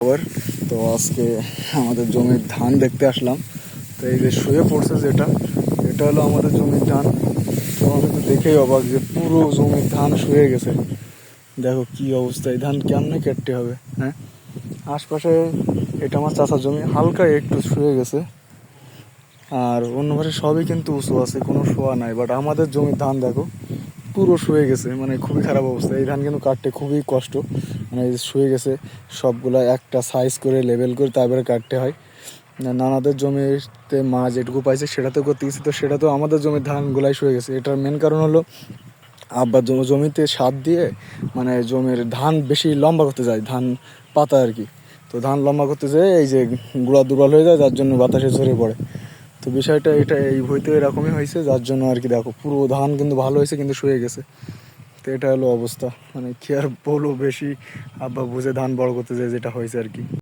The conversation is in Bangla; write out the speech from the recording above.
খবর। তো আজকে আমাদের জমির ধান দেখতে আসলাম। তো এই যে শুয়ে পড়ছে যেটা, এটা হলো আমাদের জমির ধান। তো আমি তো দেখেই অবাক যে পুরো জমির ধান শুয়ে গেছে। দেখো কি অবস্থা, এই ধান কেমনে কাটতে হবে। হ্যাঁ, আশপাশে এটা আমার চাচার জমি, হালকা একটু শুয়ে গেছে। আর অন্য পাশে সবই কিন্তু উঁচু আছে, কোনো শোয়া নাই। বাট আমাদের জমির ধান দেখো পুরো শুয়ে গেছে, মানে খুবই খারাপ অবস্থা। এই ধান কিন্তু কাটতে খুবই কষ্ট, মানে শুয়ে গেছে। সবগুলা একটা সাইজ করে লেবেল করে তারপরে কাটতে হয়। নানাদের জমিতে মা যেটুকু পাইছে সেটাতেও করতে গেছে, তো সেটা তো আমাদের জমির ধানগুলাই শুয়ে গেছে। এটার মেন কারণ হলো আব্বা জমিতে সার দিয়ে মানে জমির ধান বেশি লম্বা করতে যায়, ধান পাতা আর কি। তো ধান লম্বা করতে যেয়ে এই যে গুঁড়া দুর্বল হয়ে যায়, যার জন্য বাতাসে ঝরে পড়ে। তো বিষয়টা এটা এই হইতে এরকমই হয়েছে, যার জন্য আর কি দেখো পুরো ধান কিন্তু ভালো হয়েছে কিন্তু শুয়ে গেছে। তো এটা হলো অবস্থা, মানে কি আর বলবো বেশি। আব্বা বুঝে ধান বড় করতে যায়, যেটা হয়েছে আর কি।